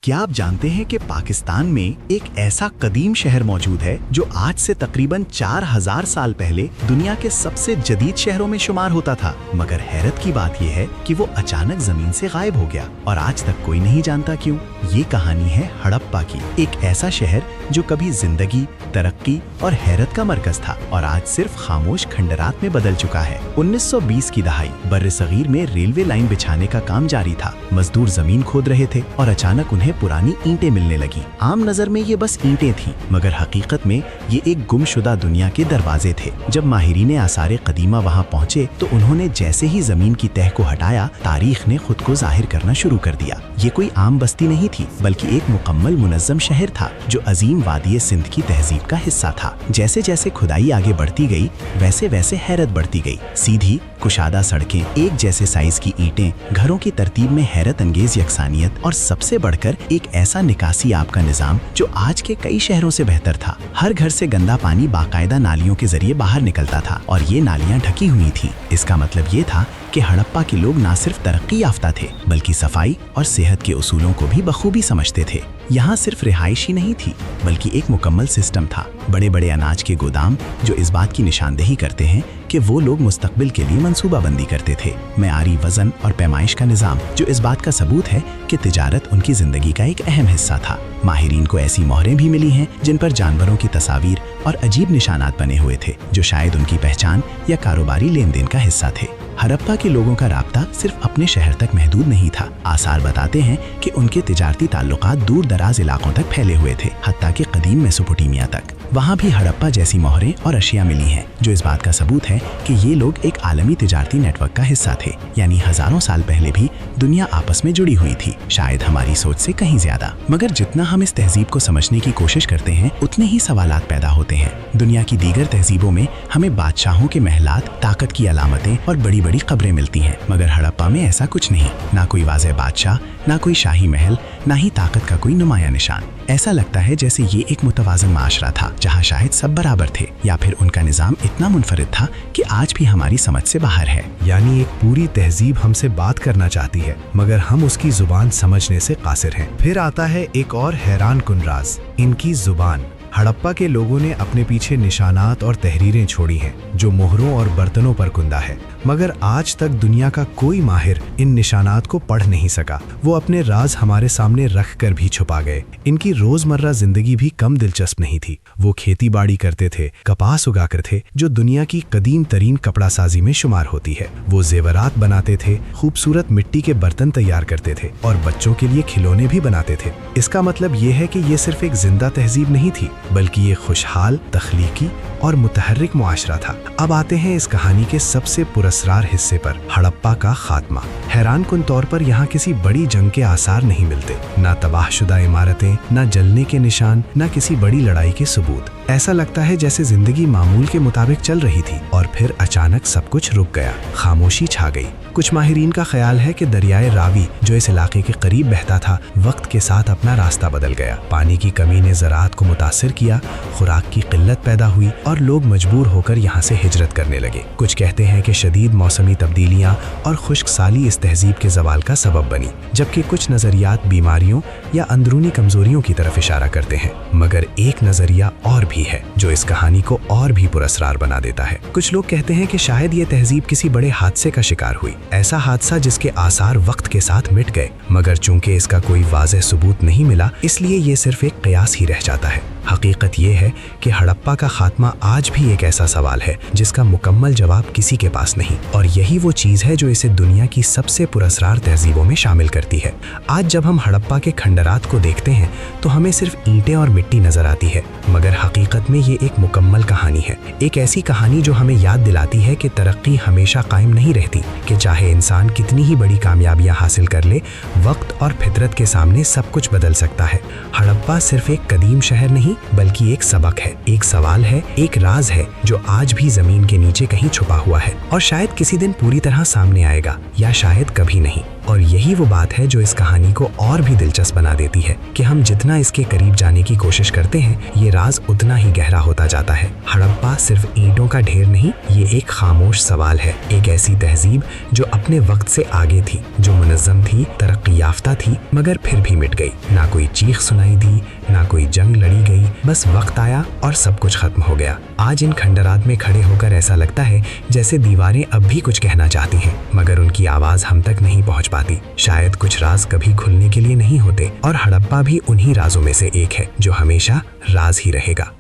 क्या आप जानते हैं कि पाकिस्तान में एक ऐसा कदीम शहर मौजूद है जो आज से तकरीबन 4000 साल पहले दुनिया के सबसे जदीद शहरों में शुमार होता था। मगर हैरत की बात यह है कि वो अचानक जमीन से गायब हो गया और आज तक कोई नहीं जानता क्यों। ये कहानी है हड़प्पा की, एक ऐसा शहर जो कभी जिंदगी, तरक्की और हैरत का मरकज था और आज सिर्फ खामोश खंडरात में बदल चुका है। 1920 की दहाई बर्र-ए-सगीर में रेलवे लाइन बिछाने का काम जारी था। मजदूर जमीन खोद रहे थे और अचानक उन्हें पुरानी ईंटें मिलने लगी। आम नजर में ये बस ईंटें थीं, मगर हकीकत में ये एक गुमशुदा दुनिया के दरवाजे थे। जब माहिरीन आसारे कदीमा वहाँ पहुँचे तो उन्होंने जैसे ही जमीन की तह को हटाया, तारीख ने खुद को जाहिर करना शुरू कर दिया। ये कोई आम बस्ती नहीं थी, बल्कि एक मुकम्मल मुनज़्ज़म शहर था जो अजीम वादी सिंध की तहजीब का हिस्सा था। जैसे जैसे खुदाई आगे बढ़ती गई, वैसे वैसे हैरत बढ़ती गई। सीधी कुशादा सड़कें, एक जैसे साइज की ईंटें, घरों की तरतीब में हैरत अंगेज यकसानियत और सबसे बढ़कर एक ऐसा निकासी आब का निज़ाम जो आज के कई शहरों से बेहतर था। हर घर से गंदा पानी बाकायदा नालियों के जरिए बाहर निकलता था और ये नालियां ढकी हुई थी। इसका मतलब ये था कि हड़प्पा के लोग न सिर्फ तरक्की याफ्ता थे, बल्कि सफाई और सेहत के उसूलों को भी बखूबी समझते थे। यहाँ सिर्फ रिहाइश ही नहीं थी, बल्कि एक मुकम्मल सिस्टम था। बड़े बड़े अनाज के गोदाम जो इस बात की निशानदेही करते हैं कि वो लोग मुस्तकबिल के लिए मंसूबाबंदी करते थे। मेआरी वजन और पैमाइश का निज़ाम जो इस बात का सबूत है कि तिजारत उनकी ज़िंदगी का एक अहम हिस्सा था। माहिरीन को ऐसी मोहरें भी मिली हैं जिन पर जानवरों की तस्वीर और अजीब निशानात बने हुए थे, जो शायद उनकी पहचान या कारोबारी लेन देन का हिस्सा थे। हड़प्पा के लोगों का राब्ता सिर्फ अपने शहर तक महदूद नहीं था। आसार बताते हैं कि उनके तिजारती ताल्लुकात दूर दराज इलाकों तक फैले हुए थे, हत्ता कि कदीम मेसोपोटामिया तक। वहाँ भी हड़प्पा जैसी मोहरें और अशिया मिली हैं, जो इस बात का सबूत है कि ये लोग एक आलमी तिजारती नेटवर्क का हिस्सा थे। यानी हजारों साल पहले भी दुनिया आपस में जुड़ी हुई थी, शायद हमारी सोच से कहीं ज्यादा। मगर जितना हम इस तहजीब को समझने की कोशिश करते हैं, उतने ही सवालात पैदा होते हैं। दुनिया की दीगर तहजीबों में हमें बादशाहों के महलात, ताकत की अलामतें और बड़ी बड़ी कब्रें मिलती हैं, मगर हड़प्पा में ऐसा कुछ नहीं। ना कोई वाज़ेह बादशाह, ना कोई शाही महल, ना ही ताकत का कोई नुमाया निशान। ऐसा लगता है जैसे ये एक मुतवाज़न माशरा था, जहाँ शायद सब बराबर थे, या फिर उनका निज़ाम इतना मुनफरिद था कि आज भी हमारी समझ से बाहर है। यानी एक पूरी तहजीब हमसे बात करना चाहती है, मगर हम उसकी जुबान समझने से कासिर हैं। फिर आता है एक और हैरान कुन राज, इनकी जुबान। हड़प्पा के लोगों ने अपने पीछे निशानात और तहरीरें छोड़ी हैं जो मोहरों और बर्तनों पर कुंदा है, मगर आज तक दुनिया का कोई माहिर इन निशानात को पढ़ नहीं सका। वो अपने राज हमारे सामने रख कर भी छुपा गए। इनकी रोजमर्रा जिंदगी भी कम दिलचस्प नहीं थी। वो खेती बाड़ी करते थे, कपास उगाकर थे, जो दुनिया की कदीम तरीन कपड़ा साजी में शुमार होती है। वो जेवरात बनाते थे, खूबसूरत मिट्टी के बर्तन तैयार करते थे और बच्चों के लिए खिलौने भी बनाते थे। इसका मतलब ये है कि ये सिर्फ एक जिंदा तहजीब नहीं थी, बल्कि ये खुशहाल, तख्लीकी और मुतहर्रिक मुआशरा था। अब आते हैं इस कहानी के सबसे पुरस्रार हिस्से पर, हड़प्पा का खात्मा। हैरान कुन तौर पर यहाँ किसी बड़ी जंग के आसार नहीं मिलते, ना तबाहशुदा इमारतें, ना जलने के निशान, ना किसी बड़ी लड़ाई के सबूत। ऐसा लगता है जैसे जिंदगी मामूल के मुताबिक चल रही थी और फिर अचानक सब कुछ रुक गया, खामोशी छा गई। कुछ माहिरीन का ख्याल है कि दरियाए रावी जो इस इलाके के करीब बहता था, वक्त के साथ अपना रास्ता बदल गया। पानी की कमी ने ज़राअत को मुतासिर किया, खुराक की किल्लत पैदा हुई और लोग मजबूर होकर यहाँ से हिजरत करने लगे। कुछ कहते हैं कि शदीद मौसमी तब्दीलियाँ और खुश्क साली इस तहजीब के ज़वाल का सबब बनी, जबकि कुछ नज़रियात बीमारियों या अंदरूनी कमजोरियों की तरफ इशारा करते हैं। मगर एक नज़रिया और भी है जो इस कहानी को और भी पुरस्रार बना देता है। कुछ लोग कहते हैं कि शायद ये तहजीब किसी बड़े हादसे का शिकार हुई, ऐसा हादसा जिसके आसार वक्त के साथ मिट गए, मगर चूंकि इसका कोई वाज़ेह सबूत नहीं मिला, इसलिए ये सिर्फ एक कयास ही रह जाता है। हकीकत ये है कि हड़प्पा का खात्मा आज भी एक ऐसा सवाल है जिसका मुकम्मल जवाब किसी के पास नहीं, और यही वो चीज़ है जो इसे दुनिया की सबसे पुरस्रार तहजीबों में शामिल करती है। आज जब हम हड़प्पा के खंडरात को देखते हैं तो हमें सिर्फ ईंटें और मिट्टी नजर आती है, मगर हकीकत में ये एक मुकम्मल कहानी है। एक ऐसी कहानी जो हमें याद दिलाती है कि तरक्की हमेशा कायम नहीं रहती, कि चाहे इंसान कितनी ही बड़ी कामयाबियां हासिल कर ले, वक्त और फितरत के सामने सब कुछ बदल सकता है। हड़प्पा सिर्फ एक कदीम शहर नहीं, बल्कि एक सबक है, एक सवाल है, एक राज है जो आज भी जमीन के नीचे कहीं छुपा हुआ है और शायद किसी दिन पूरी तरह सामने आएगा, या शायद कभी नहीं। और यही वो बात है जो इस कहानी को और भी दिलचस्प बना देती है कि हम जितना इसके करीब जाने की कोशिश करते हैं, ये राज उतना ही गहरा होता जाता है। हड़प्पा सिर्फ ईंटों का ढेर नहीं, ये एक खामोश सवाल है। एक ऐसी तहजीब जो अपने वक्त से आगे थी, जो मुनज़्ज़म थी, तरक्की याफ्ता थी, मगर फिर भी मिट गई। ना कोई चीख सुनाई दी, ना कोई जंग लड़ी गई, बस वक्त आया और सब कुछ खत्म हो गया। आज इन खंडरात में खड़े होकर ऐसा लगता है जैसे दीवारें अब भी कुछ कहना चाहती हैं, मगर उनकी आवाज हम तक नहीं पहुंच पाती। शायद कुछ राज कभी खुलने के लिए नहीं होते, और हड़प्पा भी उन्हीं राजों में से एक है जो हमेशा राज ही रहेगा।